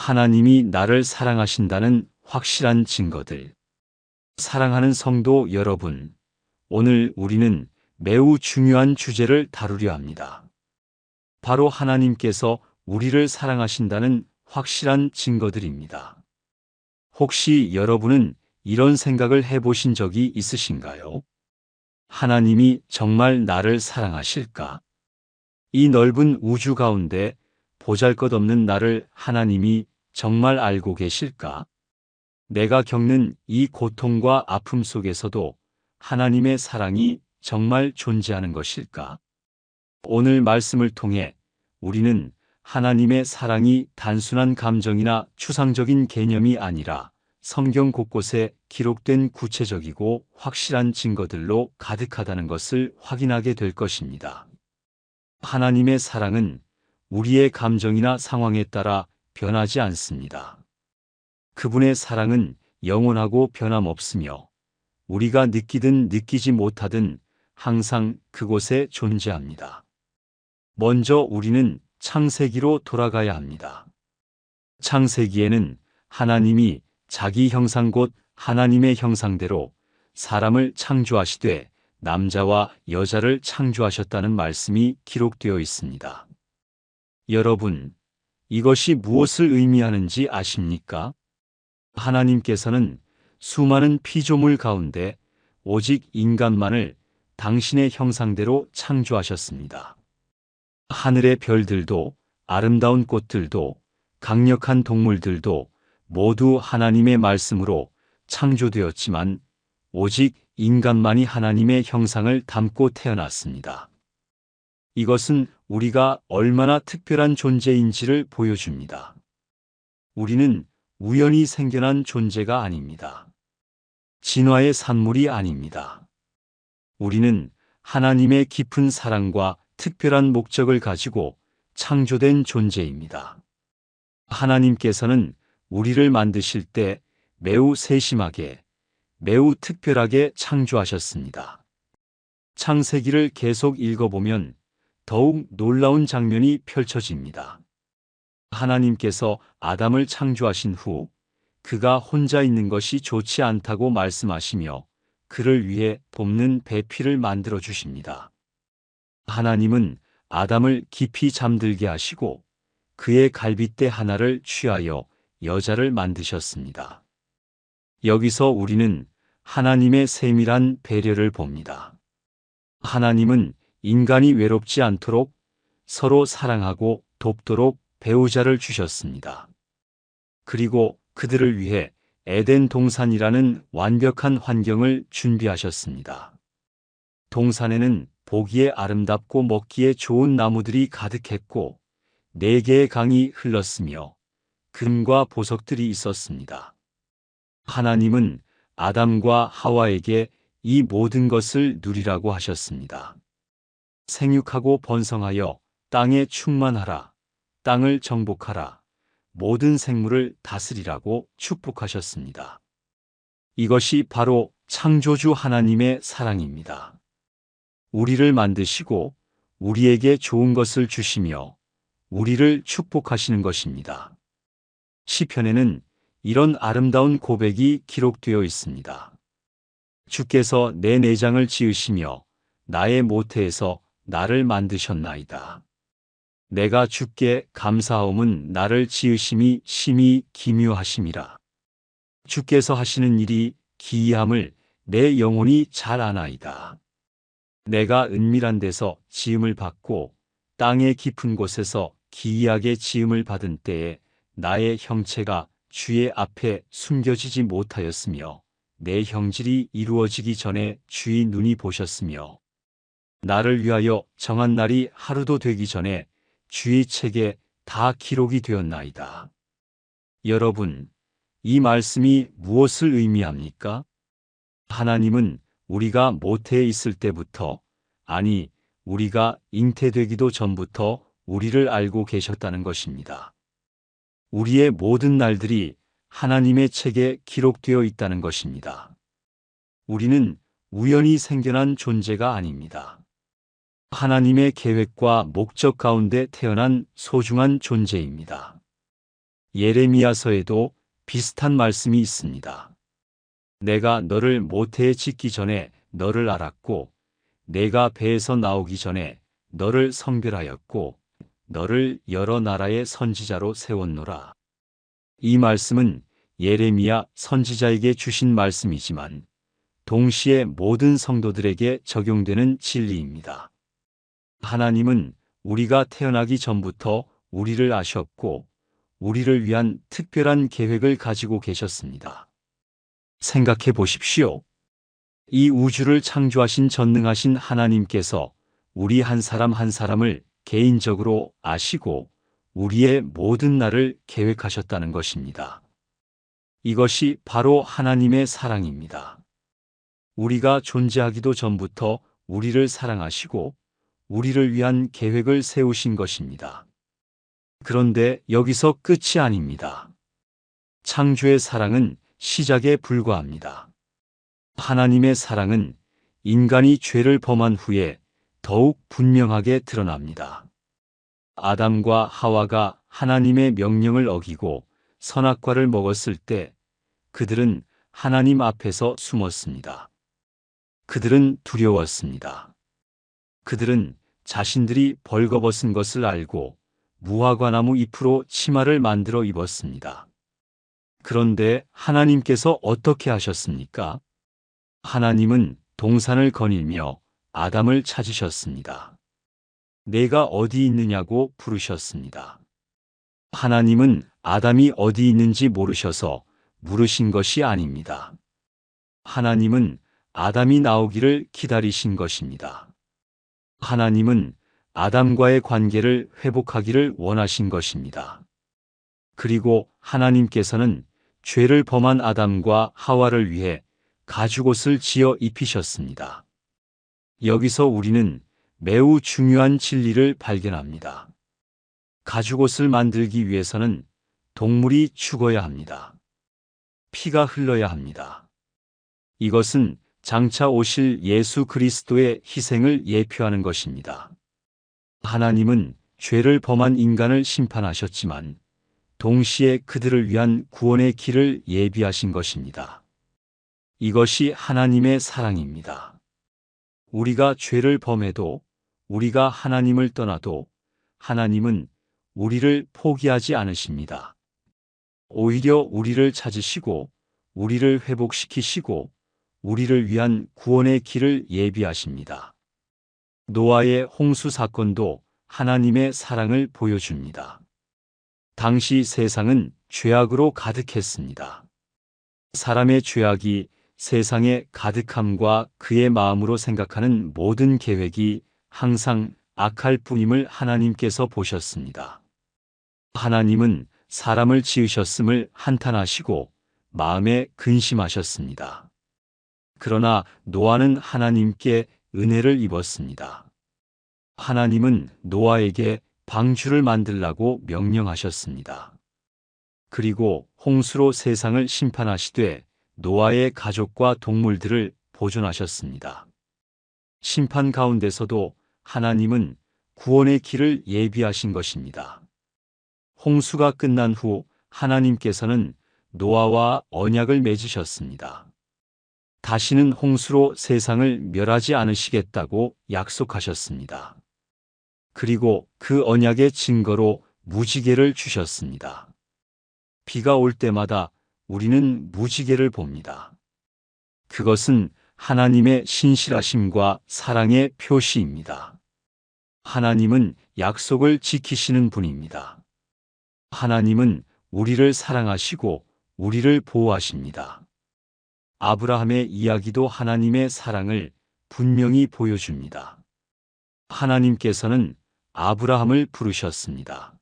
하나님이 나를 사랑하신다는 확실한 증거들. 사랑하는 성도 여러분, 오늘 우리는 매우 중요한 주제를 다루려 합니다. 바로 하나님께서 우리를 사랑하신다는 확실한 증거들입니다. 혹시 여러분은 이런 생각을 해보신 적이 있으신가요? 하나님이 정말 나를 사랑하실까? 이 넓은 우주 가운데 보잘것없는 나를 하나님이 정말 알고 계실까? 내가 겪는 이 고통과 아픔 속에서도 하나님의 사랑이 정말 존재하는 것일까? 오늘 말씀을 통해 우리는 하나님의 사랑이 단순한 감정이나 추상적인 개념이 아니라 성경 곳곳에 기록된 구체적이고 확실한 증거들로 가득하다는 것을 확인하게 될 것입니다. 하나님의 사랑은 우리의 감정이나 상황에 따라 변하지 않습니다. 그분의 사랑은 영원하고 변함없으며 우리가 느끼든 느끼지 못하든 항상 그곳에 존재합니다. 먼저 우리는 창세기로 돌아가야 합니다. 창세기에는 하나님이 자기 형상 곧 하나님의 형상대로 사람을 창조하시되 남자와 여자를 창조하셨다는 말씀이 기록되어 있습니다. 여러분, 이것이 무엇을 의미하는지 아십니까? 하나님께서는 수많은 피조물 가운데 오직 인간만을 당신의 형상대로 창조하셨습니다. 하늘의 별들도 아름다운 꽃들도 강력한 동물들도 모두 하나님의 말씀으로 창조되었지만 오직 인간만이 하나님의 형상을 담고 태어났습니다. 이것은 우리가 얼마나 특별한 존재인지를 보여줍니다. 우리는 우연히 생겨난 존재가 아닙니다. 진화의 산물이 아닙니다. 우리는 하나님의 깊은 사랑과 특별한 목적을 가지고 창조된 존재입니다. 하나님께서는 우리를 만드실 때 매우 세심하게, 매우 특별하게 창조하셨습니다. 창세기를 계속 읽어보면 더욱 놀라운 장면이 펼쳐집니다. 하나님께서 아담을 창조하신 후 그가 혼자 있는 것이 좋지 않다고 말씀하시며 그를 위해 돕는 배필을 만들어 주십니다. 하나님은 아담을 깊이 잠들게 하시고 그의 갈빗대 하나를 취하여 여자를 만드셨습니다. 여기서 우리는 하나님의 세밀한 배려를 봅니다. 하나님은 인간이 외롭지 않도록 서로 사랑하고 돕도록 배우자를 주셨습니다. 그리고 그들을 위해 에덴 동산이라는 완벽한 환경을 준비하셨습니다. 동산에는 보기에 아름답고 먹기에 좋은 나무들이 가득했고 4개의 강이 흘렀으며 금과 보석들이 있었습니다. 하나님은 아담과 하와에게 이 모든 것을 누리라고 하셨습니다. 생육하고 번성하여 땅에 충만하라, 땅을 정복하라, 모든 생물을 다스리라고 축복하셨습니다. 이것이 바로 창조주 하나님의 사랑입니다. 우리를 만드시고 우리에게 좋은 것을 주시며 우리를 축복하시는 것입니다. 시편에는 이런 아름다운 고백이 기록되어 있습니다. 주께서 내 내장을 지으시며 나의 모태에서 나를 만드셨나이다. 내가 주께 감사하옴은 나를 지으심이 심히 기묘하심이라. 주께서 하시는 일이 기이함을 내 영혼이 잘 아나이다. 내가 은밀한 데서 지음을 받고 땅의 깊은 곳에서 기이하게 지음을 받은 때에 나의 형체가 주의 앞에 숨겨지지 못하였으며 내 형질이 이루어지기 전에 주의 눈이 보셨으며 나를 위하여 정한 날이 하루도 되기 전에 주의 책에 다 기록이 되었나이다. 여러분, 이 말씀이 무엇을 의미합니까? 하나님은 우리가 모태에 있을 때부터, 아니, 우리가 잉태되기도 전부터 우리를 알고 계셨다는 것입니다. 우리의 모든 날들이 하나님의 책에 기록되어 있다는 것입니다. 우리는 우연히 생겨난 존재가 아닙니다. 하나님의 계획과 목적 가운데 태어난 소중한 존재입니다. 예레미야서에도 비슷한 말씀이 있습니다. 내가 너를 모태에 짓기 전에 너를 알았고 내가 배에서 나오기 전에 너를 선별하였고 너를 여러 나라의 선지자로 세웠노라. 이 말씀은 예레미야 선지자에게 주신 말씀이지만 동시에 모든 성도들에게 적용되는 진리입니다. 하나님은 우리가 태어나기 전부터 우리를 아셨고 우리를 위한 특별한 계획을 가지고 계셨습니다. 생각해 보십시오. 이 우주를 창조하신 전능하신 하나님께서 우리 한 사람 한 사람을 개인적으로 아시고 우리의 모든 날을 계획하셨다는 것입니다. 이것이 바로 하나님의 사랑입니다. 우리가 존재하기도 전부터 우리를 사랑하시고 우리를 위한 계획을 세우신 것입니다. 그런데 여기서 끝이 아닙니다. 창조의 사랑은 시작에 불과합니다. 하나님의 사랑은 인간이 죄를 범한 후에 더욱 분명하게 드러납니다. 아담과 하와가 하나님의 명령을 어기고 선악과를 먹었을 때 그들은 하나님 앞에서 숨었습니다. 그들은 두려웠습니다. 그들은 자신들이 벌거벗은 것을 알고 무화과나무 잎으로 치마를 만들어 입었습니다. 그런데 하나님께서 어떻게 하셨습니까? 하나님은 동산을 거닐며 아담을 찾으셨습니다. 내가 어디 있느냐고 부르셨습니다. 하나님은 아담이 어디 있는지 모르셔서 물으신 것이 아닙니다. 하나님은 아담이 나오기를 기다리신 것입니다. 하나님은 아담과의 관계를 회복하기를 원하신 것입니다. 그리고 하나님께서는 죄를 범한 아담과 하와를 위해 가죽옷을 지어 입히셨습니다. 여기서 우리는 매우 중요한 진리를 발견합니다. 가죽옷을 만들기 위해서는 동물이 죽어야 합니다. 피가 흘러야 합니다. 이것은 장차 오실 예수 그리스도의 희생을 예표하는 것입니다. 하나님은 죄를 범한 인간을 심판하셨지만 동시에 그들을 위한 구원의 길을 예비하신 것입니다. 이것이 하나님의 사랑입니다. 우리가 죄를 범해도 우리가 하나님을 떠나도 하나님은 우리를 포기하지 않으십니다. 오히려 우리를 찾으시고 우리를 회복시키시고 우리를 위한 구원의 길을 예비하십니다. 노아의 홍수 사건도 하나님의 사랑을 보여줍니다. 당시 세상은 죄악으로 가득했습니다. 사람의 죄악이 세상의 가득함과 그의 마음으로 생각하는 모든 계획이 항상 악할 뿐임을 하나님께서 보셨습니다. 하나님은 사람을 지으셨음을 한탄하시고 마음에 근심하셨습니다. 그러나 노아는 하나님께 은혜를 입었습니다. 하나님은 노아에게 방주를 만들라고 명령하셨습니다. 그리고 홍수로 세상을 심판하시되 노아의 가족과 동물들을 보존하셨습니다. 심판 가운데서도 하나님은 구원의 길을 예비하신 것입니다. 홍수가 끝난 후 하나님께서는 노아와 언약을 맺으셨습니다. 다시는 홍수로 세상을 멸하지 않으시겠다고 약속하셨습니다. 그리고 그 언약의 증거로 무지개를 주셨습니다. 비가 올 때마다 우리는 무지개를 봅니다. 그것은 하나님의 신실하심과 사랑의 표시입니다. 하나님은 약속을 지키시는 분입니다. 하나님은 우리를 사랑하시고 우리를 보호하십니다. 아브라함의 이야기도 하나님의 사랑을 분명히 보여줍니다. 하나님께서는 아브라함을 부르셨습니다.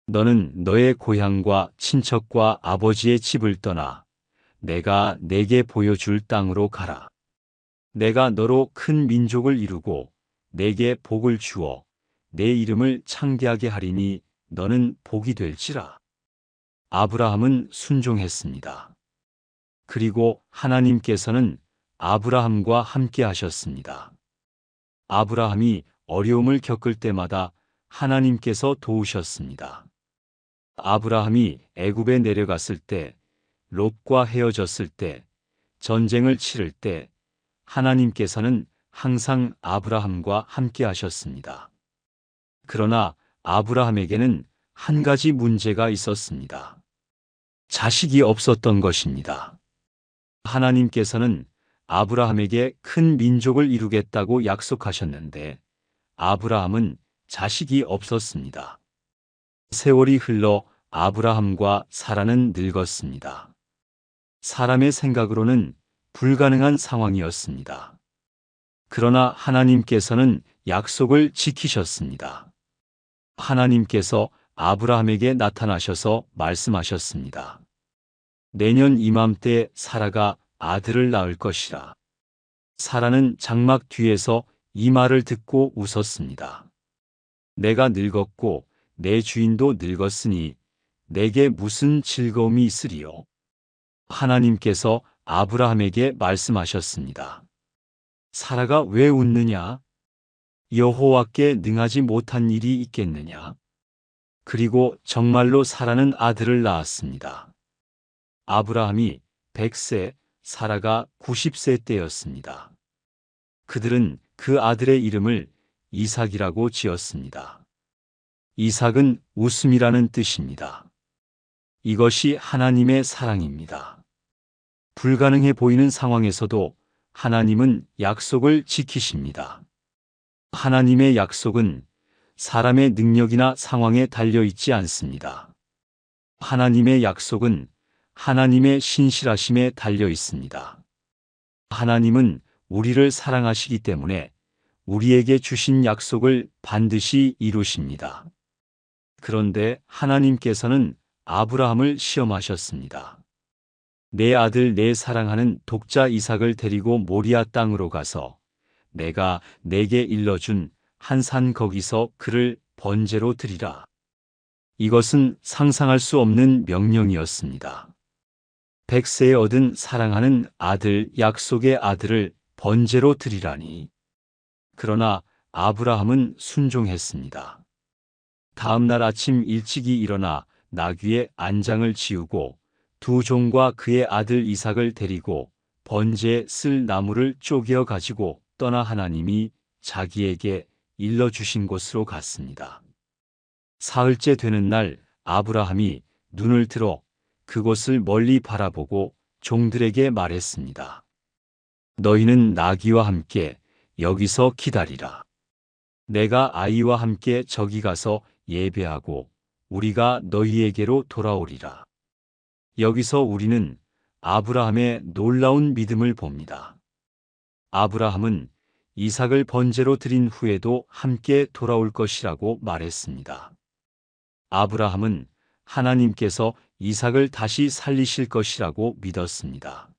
너는 너의 고향과 친척과 아버지의 집을 떠나 내가 내게 보여줄 땅으로 가라. 내가 너로 큰 민족을 이루고 내게 복을 주어 내 이름을 창대하게 하리니 너는 복이 될지라. 아브라함은 순종했습니다. 그리고 하나님께서는 아브라함과 함께 하셨습니다. 아브라함이 어려움을 겪을 때마다 하나님께서 도우셨습니다. 아브라함이 애굽에 내려갔을 때, 롯과 헤어졌을 때, 전쟁을 치를 때 하나님께서는 항상 아브라함과 함께 하셨습니다. 그러나 아브라함에게는 한 가지 문제가 있었습니다. 자식이 없었던 것입니다. 하나님께서는 아브라함에게 큰 민족을 이루겠다고 약속하셨는데 아브라함은 자식이 없었습니다. 세월이 흘러 아브라함과 사라는 늙었습니다. 사람의 생각으로는 불가능한 상황이었습니다. 그러나 하나님께서는 약속을 지키셨습니다. 하나님께서 아브라함에게 나타나셔서 말씀하셨습니다. 내년 이맘때 사라가 아들을 낳을 것이라. 사라는 장막 뒤에서 이 말을 듣고 웃었습니다. 내가 늙었고 내 주인도 늙었으니 내게 무슨 즐거움이 있으리요? 하나님께서 아브라함에게 말씀하셨습니다. 사라가 왜 웃느냐? 여호와께 능하지 못한 일이 있겠느냐? 그리고 정말로 사라는 아들을 낳았습니다. 아브라함이 100세, 사라가 90세 때였습니다. 그들은 그 아들의 이름을 이삭이라고 지었습니다. 이삭은 웃음이라는 뜻입니다. 이것이 하나님의 사랑입니다. 불가능해 보이는 상황에서도 하나님은 약속을 지키십니다. 하나님의 약속은 사람의 능력이나 상황에 달려 있지 않습니다. 하나님의 약속은 하나님의 신실하심에 달려 있습니다. 하나님은 우리를 사랑하시기 때문에 우리에게 주신 약속을 반드시 이루십니다. 그런데 하나님께서는 아브라함을 시험하셨습니다. 내 아들 내 사랑하는 독자 이삭을 데리고 모리아 땅으로 가서 내가 내게 일러준 한 산 거기서 그를 번제로 드리라. 이것은 상상할 수 없는 명령이었습니다. 100세에 얻은 사랑하는 아들, 약속의 아들을 번제로 드리라니. 그러나 아브라함은 순종했습니다. 다음 날 아침 일찍이 일어나 나귀의 안장을 지우고 두 종과 그의 아들 이삭을 데리고 번제에 쓸 나무를 쪼개어 가지고 떠나 하나님이 자기에게 일러주신 곳으로 갔습니다. 사흘째 되는 날 아브라함이 눈을 들어 그곳을 멀리 바라보고 종들에게 말했습니다. 너희는 나귀와 함께 여기서 기다리라. 내가 아이와 함께 저기 가서 예배하고 우리가 너희에게로 돌아오리라. 여기서 우리는 아브라함의 놀라운 믿음을 봅니다. 아브라함은 이삭을 번제로 드린 후에도 함께 돌아올 것이라고 말했습니다. 아브라함은 하나님께서 이삭을 다시 살리실 것이라고 믿었습니다.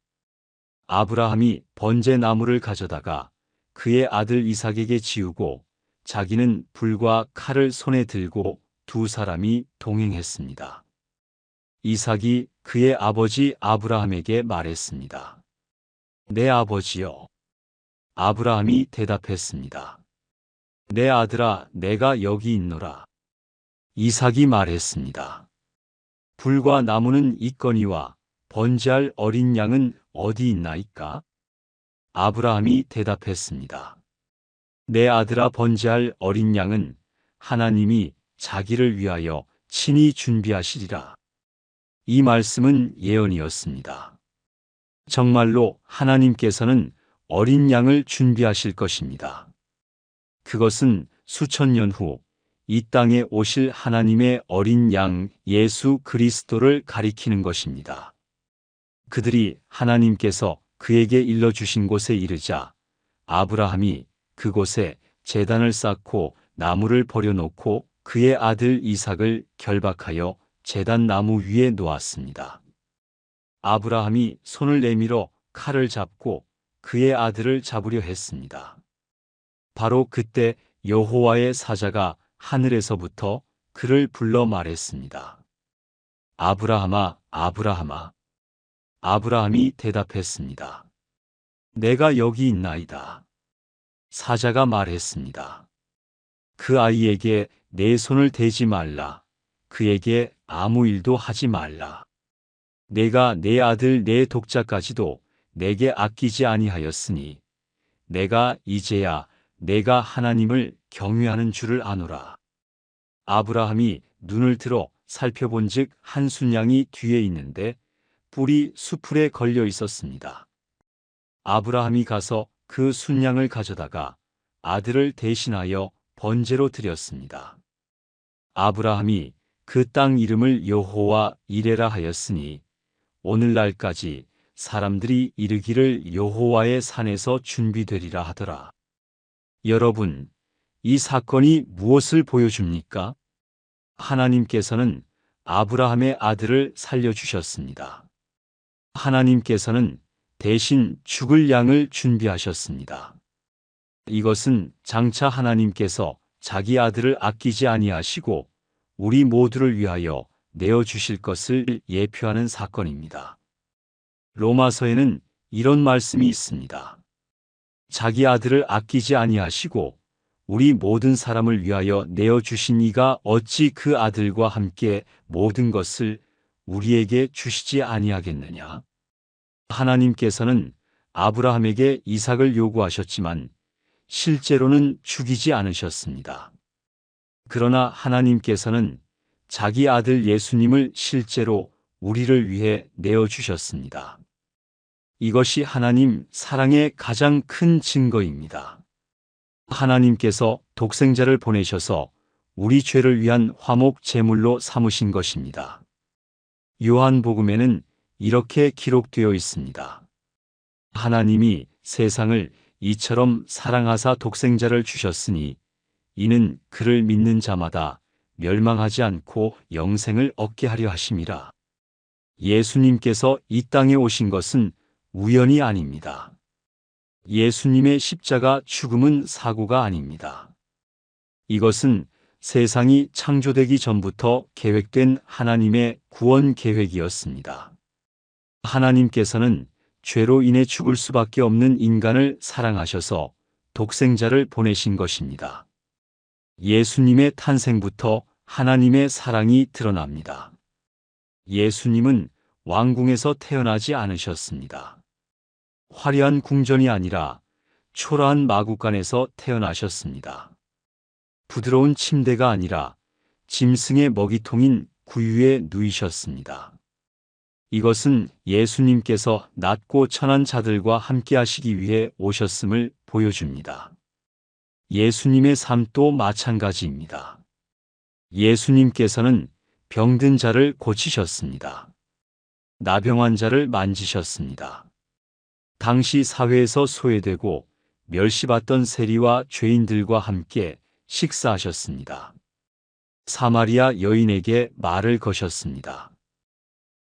아브라함이 번제 나무를 가져다가 그의 아들 이삭에게 지우고 자기는 불과 칼을 손에 들고 두 사람이 동행했습니다. 이삭이 그의 아버지 아브라함에게 말했습니다. 내 아버지여. 아브라함이 대답했습니다. 내 아들아, 내가 여기 있노라. 이삭이 말했습니다. 불과 나무는 있거니와 번제할 어린 양은 어디 있나이까? 아브라함이 대답했습니다. 내 아들아, 번제할 어린 양은 하나님이 자기를 위하여 친히 준비하시리라. 이 말씀은 예언이었습니다. 정말로 하나님께서는 어린 양을 준비하실 것입니다. 그것은 수천 년 후 이 땅에 오실 하나님의 어린 양 예수 그리스도를 가리키는 것입니다. 그들이 하나님께서 그에게 일러주신 곳에 이르자 아브라함이 그곳에 제단을 쌓고 나무를 버려놓고 그의 아들 이삭을 결박하여 제단 나무 위에 놓았습니다. 아브라함이 손을 내밀어 칼을 잡고 그의 아들을 잡으려 했습니다. 바로 그때 여호와의 사자가 하늘에서부터 그를 불러 말했습니다. 아브라함아, 아브라함아. 아브라함이 대답했습니다. 내가 여기 있나이다. 사자가 말했습니다. 그 아이에게 내 손을 대지 말라. 그에게 아무 일도 하지 말라. 내가 내 아들 내 독자까지도 내게 아끼지 아니하였으니 내가 이제야 내가 하나님을 경외하는 줄을 아노라. 아브라함이 눈을 들어 살펴본즉 한 순양이 뒤에 있는데 뿔이 수풀에 걸려 있었습니다. 아브라함이 가서 그 순양을 가져다가 아들을 대신하여 번제로 드렸습니다. 아브라함이 그 땅 이름을 여호와 이레라 하였으니 오늘날까지 사람들이 이르기를 여호와의 산에서 준비되리라 하더라. 여러분, 이 사건이 무엇을 보여줍니까? 하나님께서는 아브라함의 아들을 살려주셨습니다. 하나님께서는 대신 죽을 양을 준비하셨습니다. 이것은 장차 하나님께서 자기 아들을 아끼지 아니하시고 우리 모두를 위하여 내어주실 것을 예표하는 사건입니다. 로마서에는 이런 말씀이 있습니다. 자기 아들을 아끼지 아니하시고 우리 모든 사람을 위하여 내어주신 이가 어찌 그 아들과 함께 모든 것을 우리에게 주시지 아니하겠느냐. 하나님께서는 아브라함에게 이삭을 요구하셨지만 실제로는 죽이지 않으셨습니다. 그러나 하나님께서는 자기 아들 예수님을 실제로 우리를 위해 내어주셨습니다. 이것이 하나님 사랑의 가장 큰 증거입니다. 하나님께서 독생자를 보내셔서 우리 죄를 위한 화목 제물로 삼으신 것입니다. 요한복음에는 이렇게 기록되어 있습니다. 하나님이 세상을 이처럼 사랑하사 독생자를 주셨으니 이는 그를 믿는 자마다 멸망하지 않고 영생을 얻게 하려 하심이라. 예수님께서 이 땅에 오신 것은 우연이 아닙니다. 예수님의 십자가 죽음은 사고가 아닙니다. 이것은 세상이 창조되기 전부터 계획된 하나님의 구원 계획이었습니다. 하나님께서는 죄로 인해 죽을 수밖에 없는 인간을 사랑하셔서 독생자를 보내신 것입니다. 예수님의 탄생부터 하나님의 사랑이 드러납니다. 예수님은 왕궁에서 태어나지 않으셨습니다. 화려한 궁전이 아니라 초라한 마구간에서 태어나셨습니다. 부드러운 침대가 아니라 짐승의 먹이통인 구유에 누이셨습니다. 이것은 예수님께서 낮고 천한 자들과 함께 하시기 위해 오셨음을 보여줍니다. 예수님의 삶도 마찬가지입니다. 예수님께서는 병든 자를 고치셨습니다. 나병환 자를 만지셨습니다. 당시 사회에서 소외되고 멸시받던 세리와 죄인들과 함께 식사하셨습니다. 사마리아 여인에게 말을 거셨습니다.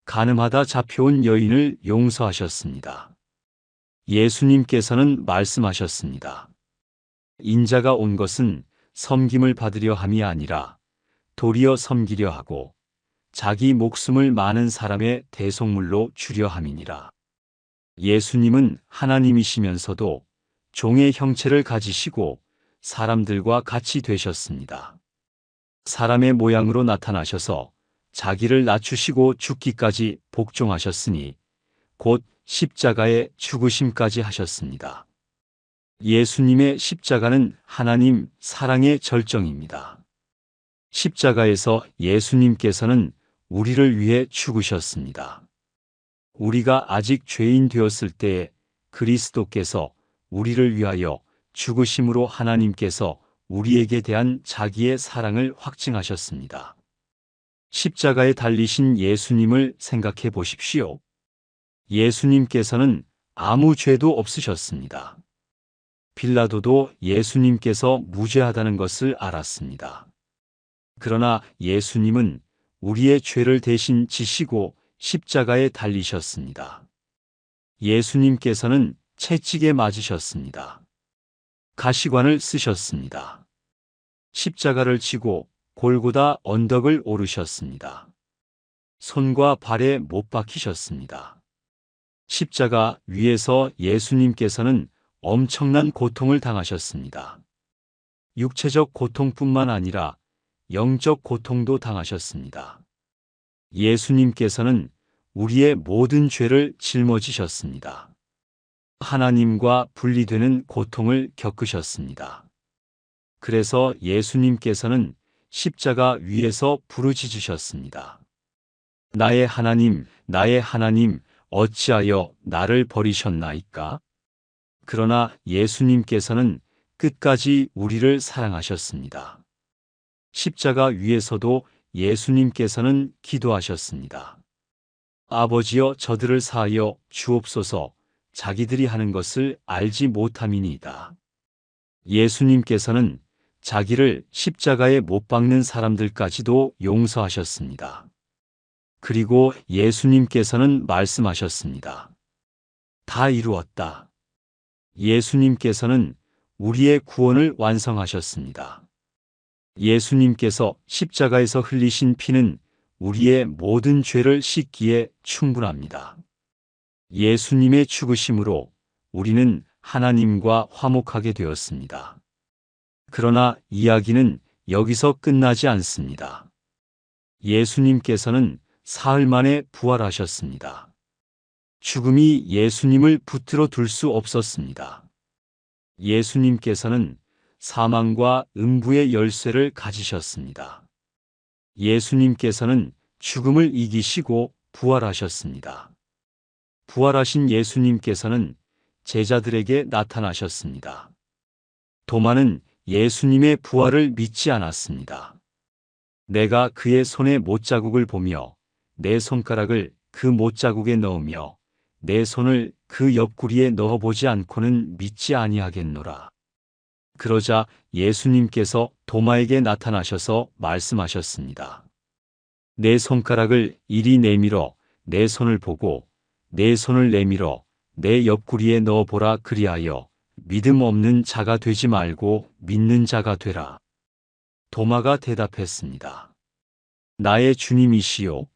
간음하다 잡혀온 여인을 용서하셨습니다. 예수님께서는 말씀하셨습니다. 인자가 온 것은 섬김을 받으려 함이 아니라 도리어 섬기려 하고 자기 목숨을 많은 사람의 대속물로 주려 함이니라. 예수님은 하나님이시면서도 종의 형체를 가지시고 사람들과 같이 되셨습니다. 사람의 모양으로 나타나셔서 자기를 낮추시고 죽기까지 복종하셨으니 곧 십자가의 죽으심까지 하셨습니다. 예수님의 십자가는 하나님 사랑의 절정입니다. 십자가에서 예수님께서는 우리를 위해 죽으셨습니다. 우리가 아직 죄인 되었을 때에 그리스도께서 우리를 위하여 죽으심으로 하나님께서 우리에게 대한 자기의 사랑을 확증하셨습니다. 십자가에 달리신 예수님을 생각해 보십시오. 예수님께서는 아무 죄도 없으셨습니다. 빌라도도 예수님께서 무죄하다는 것을 알았습니다. 그러나 예수님은 우리의 죄를 대신 지시고 십자가에 달리셨습니다. 예수님께서는 채찍에 맞으셨습니다. 가시관을 쓰셨습니다. 십자가를 지고 골고다 언덕을 오르셨습니다. 손과 발에 못 박히셨습니다. 십자가 위에서 예수님께서는 엄청난 고통을 당하셨습니다. 육체적 고통뿐만 아니라 영적 고통도 당하셨습니다. 예수님께서는 우리의 모든 죄를 짊어지셨습니다. 하나님과 분리되는 고통을 겪으셨습니다. 그래서 예수님께서는 십자가 위에서 부르짖으셨습니다. 나의 하나님, 어찌하여 나를 버리셨나이까? 그러나 예수님께서는 끝까지 우리를 사랑하셨습니다. 십자가 위에서도 예수님께서는 기도하셨습니다. 아버지여, 저들을 사하여 주옵소서. 자기들이 하는 것을 알지 못함이니이다. 예수님께서는 자기를 십자가에 못 박는 사람들까지도 용서하셨습니다. 그리고 예수님께서는 말씀하셨습니다. 다 이루었다. 예수님께서는 우리의 구원을 완성하셨습니다. 예수님께서 십자가에서 흘리신 피는 우리의 모든 죄를 씻기에 충분합니다. 예수님의 죽으심으로 우리는 하나님과 화목하게 되었습니다. 그러나 이야기는 여기서 끝나지 않습니다. 예수님께서는 사흘 만에 부활하셨습니다. 죽음이 예수님을 붙들어 둘 수 없었습니다. 예수님께서는 사망과 음부의 열쇠를 가지셨습니다. 예수님께서는 죽음을 이기시고 부활하셨습니다. 부활하신 예수님께서는 제자들에게 나타나셨습니다. 도마는 예수님의 부활을 믿지 않았습니다. 내가 그의 손에 못자국을 보며 내 손가락을 그 못자국에 넣으며 내 손을 그 옆구리에 넣어보지 않고는 믿지 아니하겠노라. 그러자 예수님께서 도마에게 나타나셔서 말씀하셨습니다. 내 손가락을 이리 내밀어 내 손을 보고 내 손을 내밀어 내 옆구리에 넣어보라. 그리하여 믿음 없는 자가 되지 말고 믿는 자가 되라. 도마가 대답했습니다. 나의 주님이시요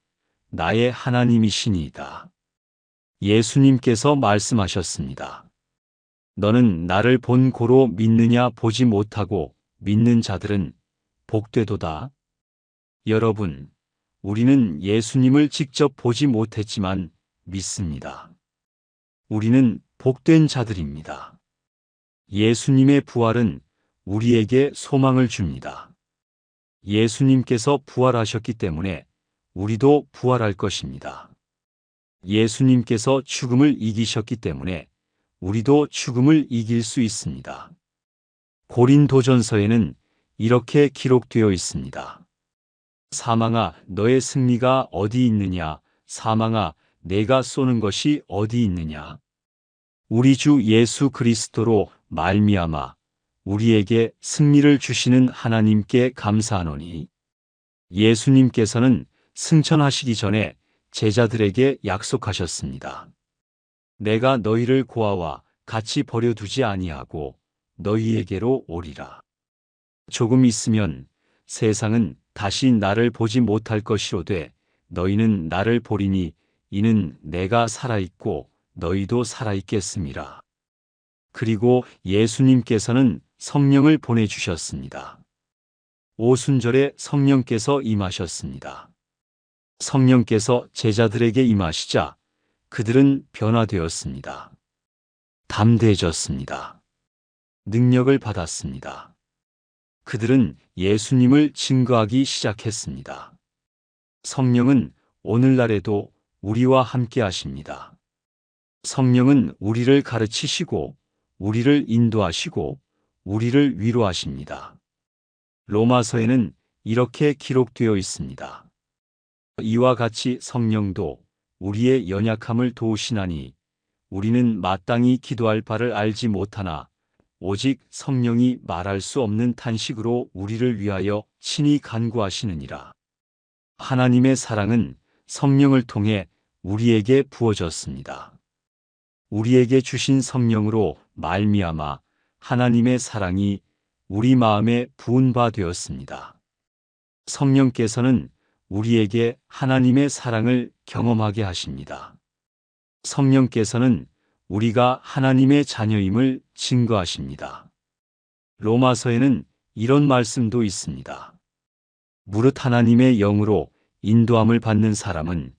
나의 하나님이시니이다. 예수님께서 말씀하셨습니다. 너는 나를 본 고로 믿느냐? 보지 못하고 믿는 자들은 복되도다. 여러분, 우리는 예수님을 직접 보지 못했지만 믿습니다. 우리는 복된 자들입니다. 예수님의 부활은 우리에게 소망을 줍니다. 예수님께서 부활하셨기 때문에 우리도 부활할 것입니다. 예수님께서 죽음을 이기셨기 때문에 우리도 죽음을 이길 수 있습니다. 고린도전서에는 이렇게 기록되어 있습니다. 사망아, 너의 승리가 어디 있느냐? 사망아, 내가 쏘는 것이 어디 있느냐? 우리 주 예수 그리스도로 말미암아 우리에게 승리를 주시는 하나님께 감사하노니. 예수님께서는 승천하시기 전에 제자들에게 약속하셨습니다. 내가 너희를 고아와 같이 버려두지 아니하고 너희에게로 오리라. 조금 있으면 세상은 다시 나를 보지 못할 것이로되 너희는 나를 보리니 이는 내가 살아있고 너희도 살아있겠음이라. 그리고 예수님께서는 성령을 보내주셨습니다. 오순절에 성령께서 임하셨습니다. 성령께서 제자들에게 임하시자 그들은 변화되었습니다. 담대해졌습니다. 능력을 받았습니다. 그들은 예수님을 증거하기 시작했습니다. 성령은 오늘날에도 우리와 함께 하십니다. 성령은 우리를 가르치시고 우리를 인도하시고 우리를 위로하십니다. 로마서에는 이렇게 기록되어 있습니다. 이와 같이 성령도 우리의 연약함을 도우시나니 우리는 마땅히 기도할 바를 알지 못하나 오직 성령이 말할 수 없는 탄식으로 우리를 위하여 친히 간구하시느니라. 하나님의 사랑은 성령을 통해 우리에게 부어졌습니다. 우리에게 주신 성령으로 말미암아 하나님의 사랑이 우리 마음에 부은 바 되었습니다. 성령께서는 우리에게 하나님의 사랑을 경험하게 하십니다. 성령께서는 우리가 하나님의 자녀임을 증거하십니다. 로마서에는 이런 말씀도 있습니다. 무릇 하나님의 영으로 인도함을 받는 사람은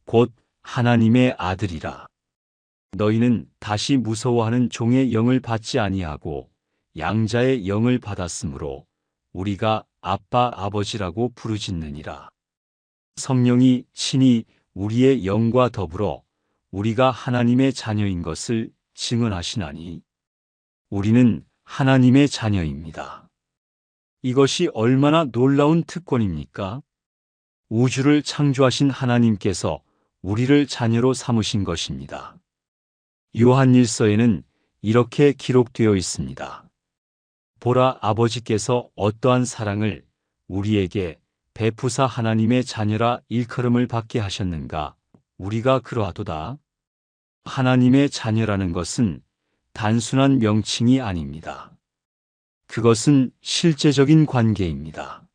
곧 하나님의 아들이라. 너희는 다시 무서워하는 종의 영을 받지 아니하고 양자의 영을 받았으므로 우리가 아빠 아버지라고 부르짖느니라. 성령이 친히 우리의 영과 더불어 우리가 하나님의 자녀인 것을 증언하시나니 우리는 하나님의 자녀입니다. 이것이 얼마나 놀라운 특권입니까? 우주를 창조하신 하나님께서 우리를 자녀로 삼으신 것입니다. 요한일서에는 이렇게 기록되어 있습니다. 보라, 아버지께서 어떠한 사랑을 우리에게 베푸사 하나님의 자녀라 일컬음을 받게 하셨는가? 우리가 그러하도다. 하나님의 자녀라는 것은 단순한 명칭이 아닙니다. 그것은 실제적인 관계입니다.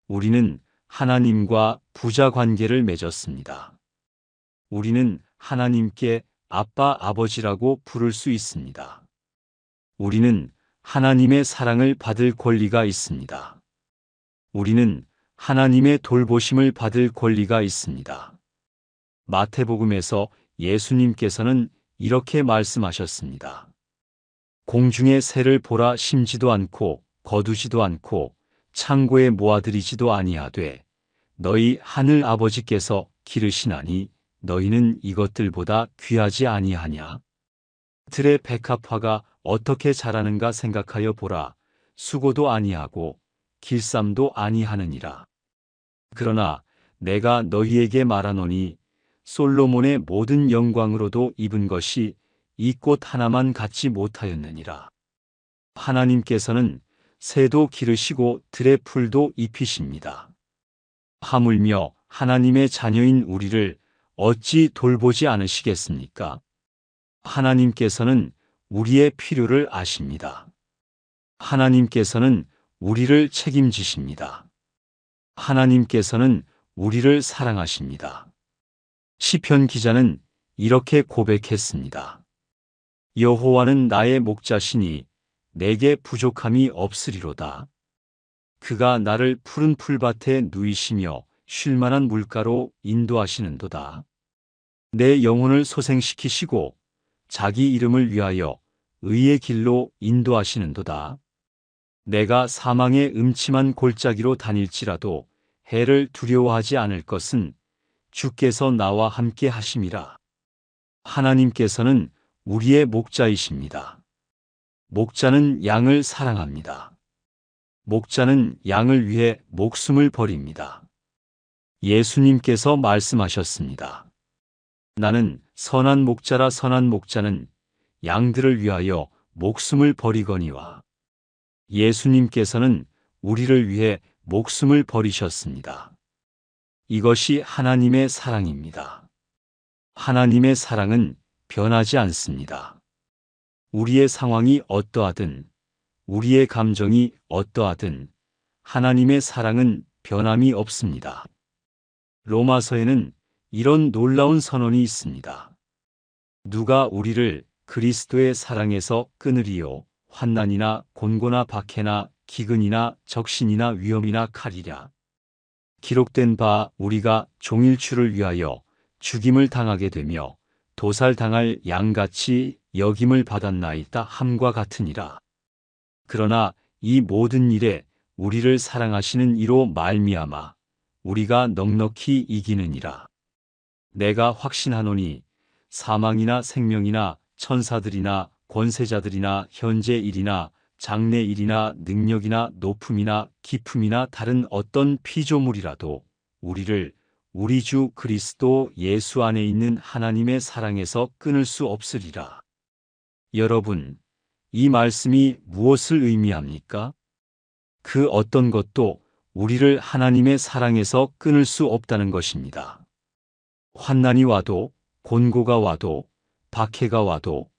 우리는 하나님과 부자 관계를 맺었습니다. 우리는 하나님께 아빠, 아버지라고 부를 수 있습니다. 우리는 하나님의 사랑을 받을 권리가 있습니다. 우리는 하나님의 돌보심을 받을 권리가 있습니다. 마태복음에서 예수님께서는 이렇게 말씀하셨습니다. 공중의 새를 보라, 심지도 않고 거두지도 않고 창고에 모아들이지도 아니하되 너희 하늘 아버지께서 기르시나니 너희는 이것들보다 귀하지 아니하냐? 들의 백합화가 어떻게 자라는가 생각하여 보라. 수고도 아니하고 길쌈도 아니하느니라. 그러나 내가 너희에게 말하노니 솔로몬의 모든 영광으로도 입은 것이 이 꽃 하나만 갖지 못하였느니라. 하나님께서는 새도 기르시고 들의 풀도 입히십니다. 하물며 하나님의 자녀인 우리를 어찌 돌보지 않으시겠습니까? 하나님께서는 우리의 필요를 아십니다. 하나님께서는 우리를 책임지십니다. 하나님께서는 우리를 사랑하십니다. 시편 기자는 이렇게 고백했습니다. 여호와는 나의 목자시니 내게 부족함이 없으리로다. 그가 나를 푸른 풀밭에 누이시며 쉴만한 물가로 인도하시는도다. 내 영혼을 소생시키시고 자기 이름을 위하여 의의 길로 인도하시는도다. 내가 사망의 음침한 골짜기로 다닐지라도 해를 두려워하지 않을 것은 주께서 나와 함께 하심이라. 하나님께서는 우리의 목자이십니다. 목자는 양을 사랑합니다. 목자는 양을 위해 목숨을 버립니다. 예수님께서 말씀하셨습니다. 나는 선한 목자라. 선한 목자는 양들을 위하여 목숨을 버리거니와. 예수님께서는 우리를 위해 목숨을 버리셨습니다. 이것이 하나님의 사랑입니다. 하나님의 사랑은 변하지 않습니다. 우리의 상황이 어떠하든, 우리의 감정이 어떠하든 하나님의 사랑은 변함이 없습니다. 로마서에는 이런 놀라운 선언이 있습니다. 누가 우리를 그리스도의 사랑에서 끊으리요? 환난이나 곤고나 박해나 기근이나 적신이나 위험이나 칼이랴. 기록된 바 우리가 종일주를 위하여 죽임을 당하게 되며 도살당할 양같이 여김을 받았나이다 함과 같으니라. 그러나 이 모든 일에 우리를 사랑하시는 이로 말미암아 우리가 넉넉히 이기느니라. 내가 확신하노니 사망이나 생명이나 천사들이나 권세자들이나 현재 일이나 장래 일이나 능력이나 높음이나 깊음이나 다른 어떤 피조물이라도 우리를 우리 주 그리스도 예수 안에 있는 하나님의 사랑에서 끊을 수 없으리라. 여러분, 이 말씀이 무엇을 의미합니까? 그 어떤 것도 우리를 하나님의 사랑에서 끊을 수 없다는 것입니다. 환난이 와도, 곤고가 와도, 박해가 와도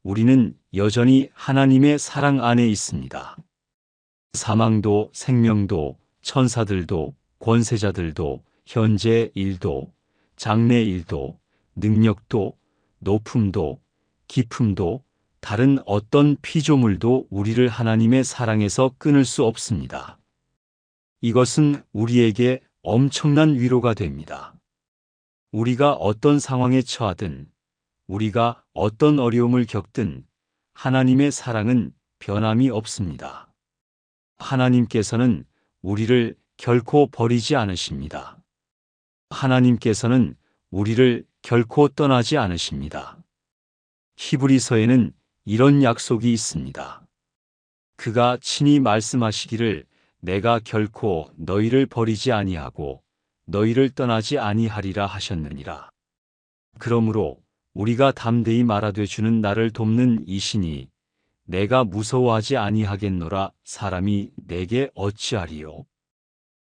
우리는 여전히 하나님의 사랑 안에 있습니다. 사망도, 생명도, 천사들도, 권세자들도, 현재 일도, 장래 일도, 능력도, 높음도, 깊음도, 다른 어떤 피조물도 우리를 하나님의 사랑에서 끊을 수 없습니다. 이것은 우리에게 엄청난 위로가 됩니다. 우리가 어떤 상황에 처하든, 우리가 어떤 어려움을 겪든 하나님의 사랑은 변함이 없습니다. 하나님께서는 우리를 결코 버리지 않으십니다. 하나님께서는 우리를 결코 떠나지 않으십니다. 히브리서에는 이런 약속이 있습니다. 그가 친히 말씀하시기를 내가 결코 너희를 버리지 아니하고 너희를 떠나지 아니하리라 하셨느니라. 그러므로 우리가 담대히 말하되 주는 나를 돕는 이신이 내가 무서워하지 아니하겠노라 사람이 내게 어찌하리요.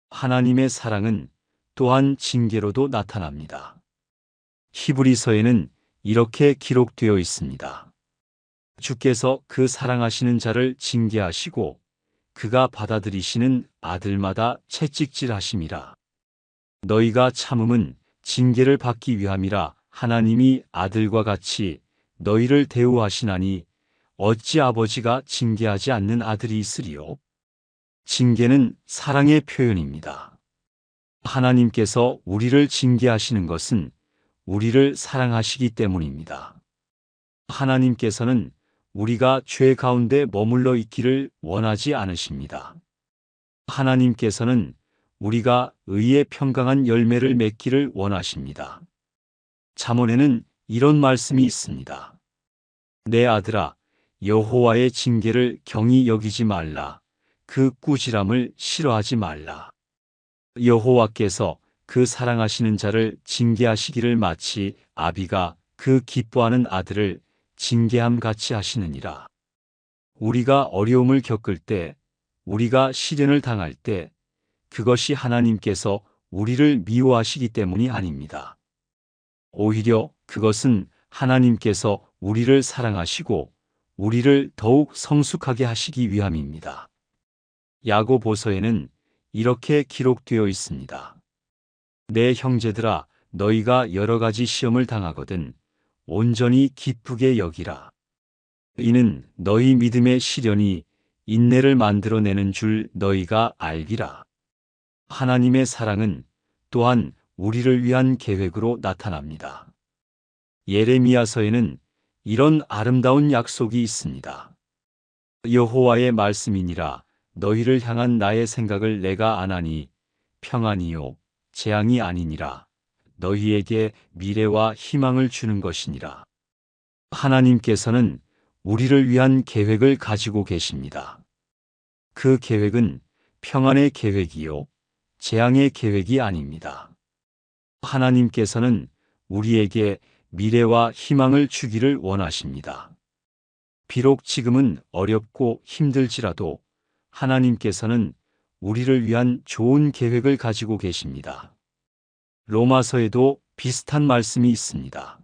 하나님의 사랑은 또한 징계로도 나타납니다. 히브리서에는 이렇게 기록되어 있습니다. 주께서 그 사랑하시는 자를 징계하시고 그가 받아들이시는 아들마다 채찍질하심이라. 너희가 참음은 징계를 받기 위함이라 하나님이 아들과 같이 너희를 대우하시나니 어찌 아버지가 징계하지 않는 아들이 있으리요. 징계는 사랑의 표현입니다. 하나님께서 우리를 징계하시는 것은 우리를 사랑하시기 때문입니다. 하나님께서는 우리가 죄 가운데 머물러 있기를 원하지 않으십니다. 하나님께서는 우리가 의의 평강한 열매를 맺기를 원하십니다. 잠언에는 이런 말씀이 있습니다. 내 아들아, 여호와의 징계를 경히 여기지 말라. 그 꾸지람을 싫어하지 말라. 여호와께서 그 사랑하시는 자를 징계하시기를 마치 아비가 그 기뻐하는 아들을 징계함 같이 하시느니라. 우리가 어려움을 겪을 때, 우리가 시련을 당할 때, 그것이 하나님께서 우리를 미워하시기 때문이 아닙니다. 오히려 그것은 하나님께서 우리를 사랑하시고 우리를 더욱 성숙하게 하시기 위함입니다. 야고보서에는 이렇게 기록되어 있습니다. 내 형제들아, 너희가 여러 가지 시험을 당하거든 온전히 기쁘게 여기라. 이는 너희 믿음의 시련이 인내를 만들어내는 줄 너희가 알기라. 하나님의 사랑은 또한 우리를 위한 계획으로 나타납니다. 예레미야서에는 이런 아름다운 약속이 있습니다. 여호와의 말씀이니라. 너희를 향한 나의 생각을 내가 아나니 평안이요 재앙이 아니니라. 너희에게 미래와 희망을 주는 것이니라. 하나님께서는 우리를 위한 계획을 가지고 계십니다. 그 계획은 평안의 계획이요 재앙의 계획이 아닙니다. 하나님께서는 우리에게 미래와 희망을 주기를 원하십니다. 비록 지금은 어렵고 힘들지라도 하나님께서는 우리를 위한 좋은 계획을 가지고 계십니다. 로마서에도 비슷한 말씀이 있습니다.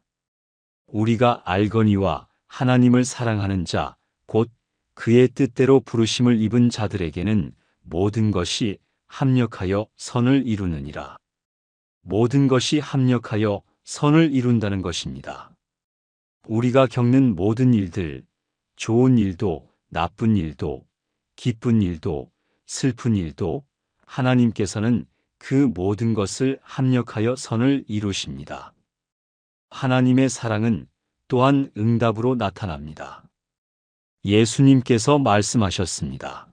우리가 알거니와 하나님을 사랑하는 자, 곧 그의 뜻대로 부르심을 입은 자들에게는 모든 것이 합력하여 선을 이루느니라. 모든 것이 합력하여 선을 이룬다는 것입니다. 우리가 겪는 모든 일들, 좋은 일도, 나쁜 일도, 기쁜 일도, 슬픈 일도 하나님께서는 그 모든 것을 합력하여 선을 이루십니다. 하나님의 사랑은 또한 응답으로 나타납니다. 예수님께서 말씀하셨습니다.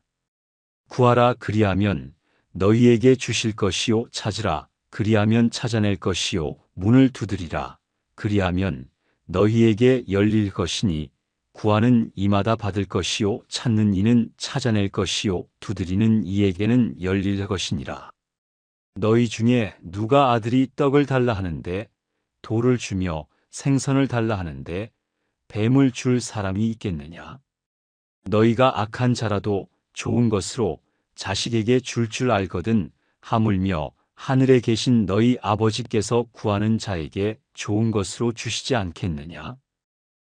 구하라 그리하면 너희에게 주실 것이요 찾으라 그리하면 찾아낼 것이요 문을 두드리라 그리하면 너희에게 열릴 것이니 구하는 이마다 받을 것이요 찾는 이는 찾아낼 것이요 두드리는 이에게는 열릴 것이니라. 너희 중에 누가 아들이 떡을 달라 하는데 돌을 주며 생선을 달라 하는데 뱀을 줄 사람이 있겠느냐? 너희가 악한 자라도 좋은 것으로 자식에게 줄 알거든 하물며 하늘에 계신 너희 아버지께서 구하는 자에게 좋은 것으로 주시지 않겠느냐?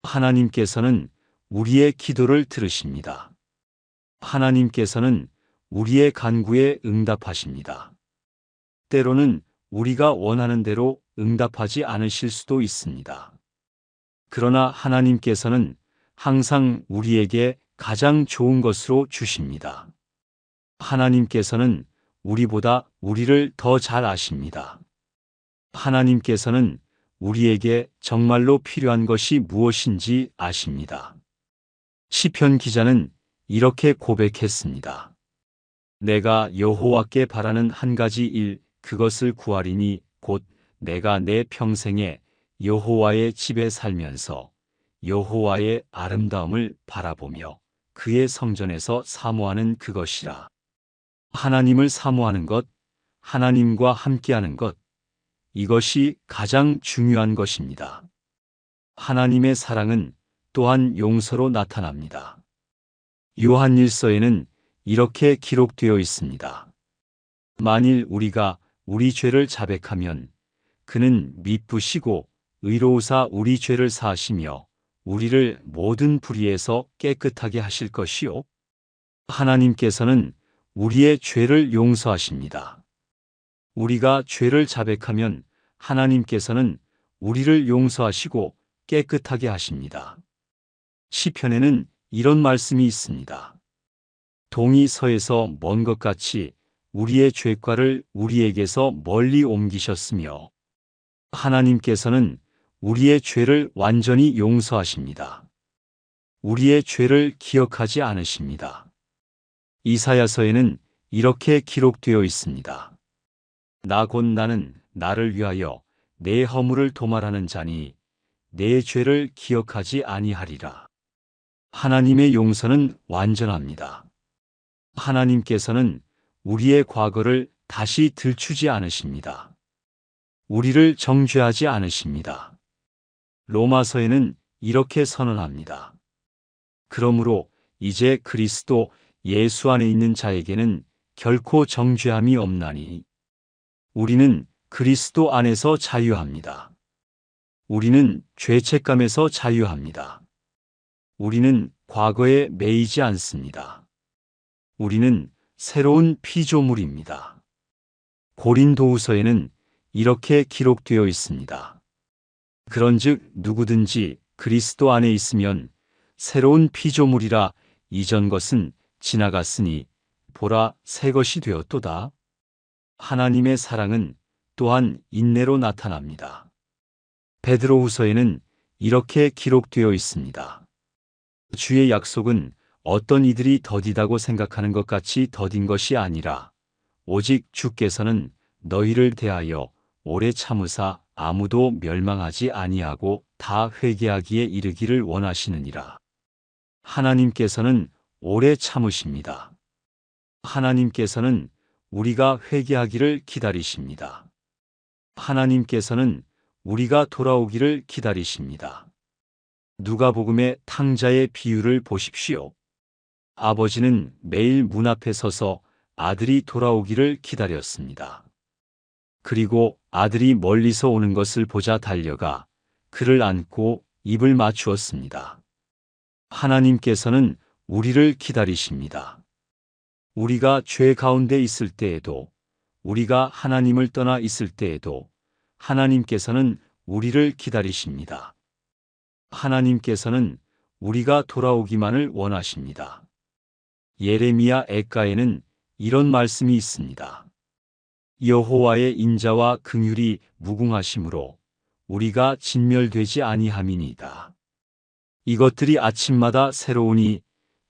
하나님께서는 우리의 기도를 들으십니다. 하나님께서는 우리의 간구에 응답하십니다. 때로는 우리가 원하는 대로 응답하지 않으실 수도 있습니다. 그러나 하나님께서는 항상 우리에게 가장 좋은 것으로 주십니다. 하나님께서는 우리보다 우리를 더 잘 아십니다. 하나님께서는 우리에게 정말로 필요한 것이 무엇인지 아십니다. 시편 기자는 이렇게 고백했습니다. 내가 여호와께 바라는 한 가지 일, 그것을 구하리니 곧 내가 내 평생에 여호와의 집에 살면서 여호와의 아름다움을 바라보며 그의 성전에서 사모하는 그것이라. 하나님을 사모하는 것, 하나님과 함께하는 것, 이것이 가장 중요한 것입니다. 하나님의 사랑은 또한 용서로 나타납니다. 요한일서에는 이렇게 기록되어 있습니다. 만일 우리가 우리 죄를 자백하면 그는 미쁘시고 의로우사 우리 죄를 사하시며 우리를 모든 불의에서 깨끗하게 하실 것이요. 하나님께서는 우리의 죄를 용서하십니다. 우리가 죄를 자백하면 하나님께서는 우리를 용서하시고 깨끗하게 하십니다. 시편에는 이런 말씀이 있습니다. 동이 서에서 먼 것 같이 우리의 죄과를 우리에게서 멀리 옮기셨으며 하나님께서는 우리의 죄를 완전히 용서하십니다. 우리의 죄를 기억하지 않으십니다. 이사야서에는 이렇게 기록되어 있습니다. 나 곧 나는 나를 위하여 내 허물을 도말하는 자니 내 죄를 기억하지 아니하리라. 하나님의 용서는 완전합니다. 하나님께서는 우리의 과거를 다시 들추지 않으십니다. 우리를 정죄하지 않으십니다. 로마서에는 이렇게 선언합니다. 그러므로 이제 그리스도 예수 안에 있는 자에게는 결코 정죄함이 없나니 우리는 그리스도 안에서 자유합니다. 우리는 죄책감에서 자유합니다. 우리는 과거에 매이지 않습니다. 우리는 새로운 피조물입니다. 고린도후서에는 이렇게 기록되어 있습니다. 그런즉 누구든지 그리스도 안에 있으면 새로운 피조물이라 이전 것은 지나갔으니 보라 새 것이 되었도다. 하나님의 사랑은 또한 인내로 나타납니다. 베드로후서에는 이렇게 기록되어 있습니다. 주의 약속은 어떤 이들이 더디다고 생각하는 것 같이 더딘 것이 아니라 오직 주께서는 너희를 대하여 오래 참으사 아무도 멸망하지 아니하고 다 회개하기에 이르기를 원하시느니라. 하나님께서는 오래 참으십니다. 하나님께서는 우리가 회개하기를 기다리십니다. 하나님께서는 우리가 돌아오기를 기다리십니다. 누가복음의 탕자의 비유를 보십시오. 아버지는 매일 문 앞에 서서 아들이 돌아오기를 기다렸습니다. 그리고 아들이 멀리서 오는 것을 보자 달려가 그를 안고 입을 맞추었습니다. 하나님께서는 우리를 기다리십니다. 우리가 죄 가운데 있을 때에도, 우리가 하나님을 떠나 있을 때에도 하나님께서는 우리를 기다리십니다. 하나님께서는 우리가 돌아오기만을 원하십니다. 예레미야 애가에는 이런 말씀이 있습니다. 여호와의 인자와 긍휼이 무궁하심으로 우리가 진멸되지 아니함이니이다. 이것들이 아침마다 새로우니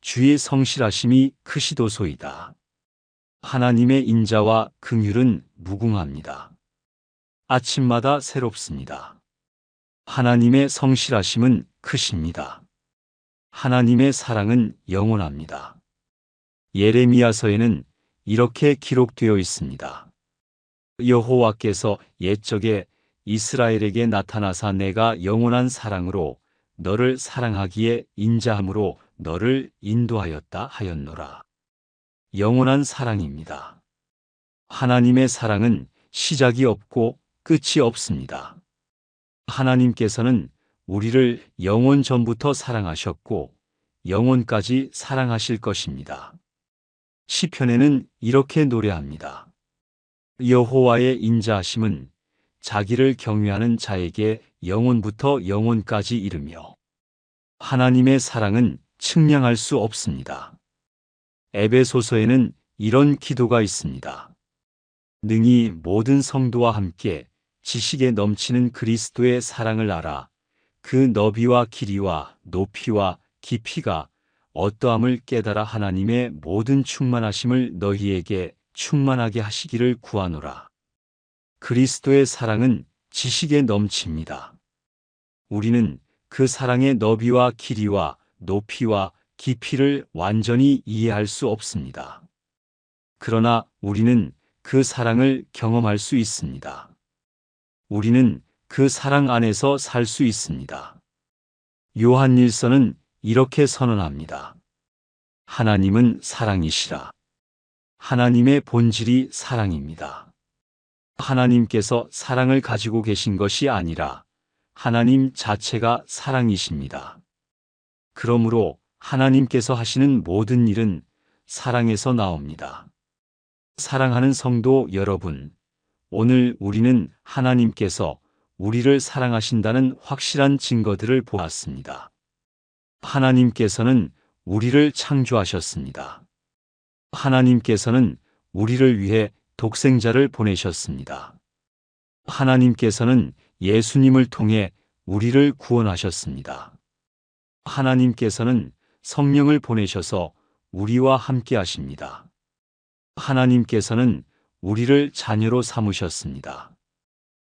주의 성실하심이 크시도소이다. 하나님의 인자와 긍휼은 무궁합니다. 아침마다 새롭습니다. 하나님의 성실하심은 크십니다. 하나님의 사랑은 영원합니다. 예레미야서에는 이렇게 기록되어 있습니다. 여호와께서 옛적에 이스라엘에게 나타나사 내가 영원한 사랑으로 너를 사랑하기에 인자함으로 너를 인도하였다 하였노라. 영원한 사랑입니다. 하나님의 사랑은 시작이 없고 끝이 없습니다. 하나님께서는 우리를 영원 전부터 사랑하셨고 영원까지 사랑하실 것입니다. 시편에는 이렇게 노래합니다. 여호와의 인자하심은 자기를 경외하는 자에게 영원부터 영원까지 이르며 하나님의 사랑은 측량할 수 없습니다. 에베소서에는 이런 기도가 있습니다. 능히 모든 성도와 함께 지식에 넘치는 그리스도의 사랑을 알아 그 너비와 길이와 높이와 깊이가 어떠함을 깨달아 하나님의 모든 충만하심을 너희에게 충만하게 하시기를 구하노라. 그리스도의 사랑은 지식에 넘칩니다. 우리는 그 사랑의 너비와 길이와 높이와 깊이를 완전히 이해할 수 없습니다. 그러나 우리는 그 사랑을 경험할 수 있습니다. 우리는 그 사랑 안에서 살 수 있습니다. 요한일서는 이렇게 선언합니다. 하나님은 사랑이시라. 하나님의 본질이 사랑입니다. 하나님께서 사랑을 가지고 계신 것이 아니라 하나님 자체가 사랑이십니다. 그러므로 하나님께서 하시는 모든 일은 사랑에서 나옵니다. 사랑하는 성도 여러분, 오늘 우리는 하나님께서 우리를 사랑하신다는 확실한 증거들을 보았습니다. 하나님께서는 우리를 창조하셨습니다. 하나님께서는 우리를 위해 독생자를 보내셨습니다. 하나님께서는 예수님을 통해 우리를 구원하셨습니다. 하나님께서는 성령을 보내셔서 우리와 함께 하십니다. 하나님께서는 우리를 자녀로 삼으셨습니다.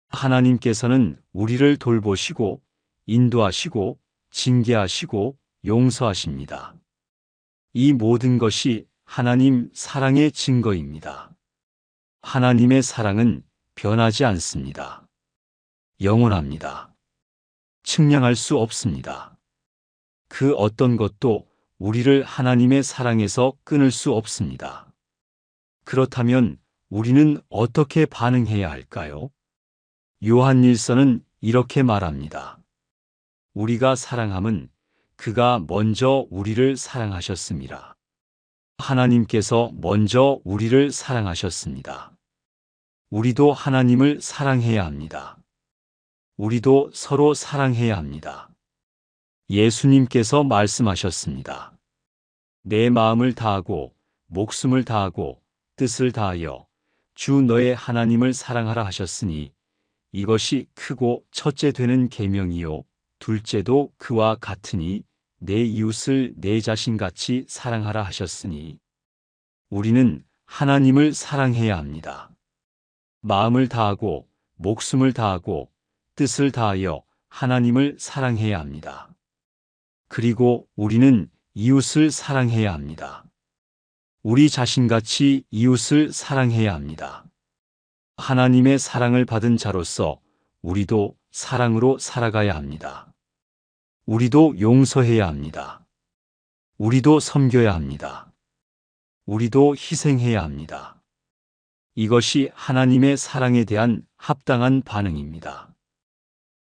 하나님께서는 우리를 돌보시고 인도하시고 징계하시고 용서하십니다. 이 모든 것이 하나님 사랑의 증거입니다. 하나님의 사랑은 변하지 않습니다. 영원합니다. 측량할 수 없습니다. 그 어떤 것도 우리를 하나님의 사랑에서 끊을 수 없습니다. 그렇다면 우리는 어떻게 반응해야 할까요? 요한일서는 이렇게 말합니다. 우리가 사랑함은 그가 먼저 우리를 사랑하셨습니다. 하나님께서 먼저 우리를 사랑하셨습니다. 우리도 하나님을 사랑해야 합니다. 우리도 서로 사랑해야 합니다. 예수님께서 말씀하셨습니다. 내 마음을 다하고 목숨을 다하고 뜻을 다하여 주 너의 하나님을 사랑하라 하셨으니 이것이 크고 첫째 되는 계명이요 둘째도 그와 같으니 내 이웃을 내 자신같이 사랑하라 하셨으니 우리는 하나님을 사랑해야 합니다. 마음을 다하고 목숨을 다하고 뜻을 다하여 하나님을 사랑해야 합니다. 그리고 우리는 이웃을 사랑해야 합니다. 우리 자신같이 이웃을 사랑해야 합니다. 하나님의 사랑을 받은 자로서 우리도 사랑으로 살아가야 합니다. 우리도 용서해야 합니다. 우리도 섬겨야 합니다. 우리도 희생해야 합니다. 이것이 하나님의 사랑에 대한 합당한 반응입니다.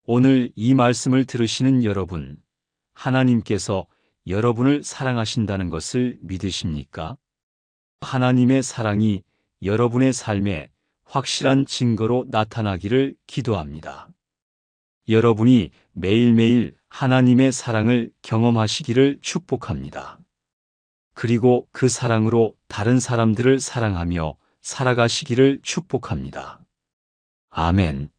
오늘 이 말씀을 들으시는 여러분, 하나님께서 여러분을 사랑하신다는 것을 믿으십니까? 하나님의 사랑이 여러분의 삶에 확실한 증거로 나타나기를 기도합니다. 여러분이 매일매일 하나님의 사랑을 경험하시기를 축복합니다. 그리고 그 사랑으로 다른 사람들을 사랑하며 살아가시기를 축복합니다. 아멘.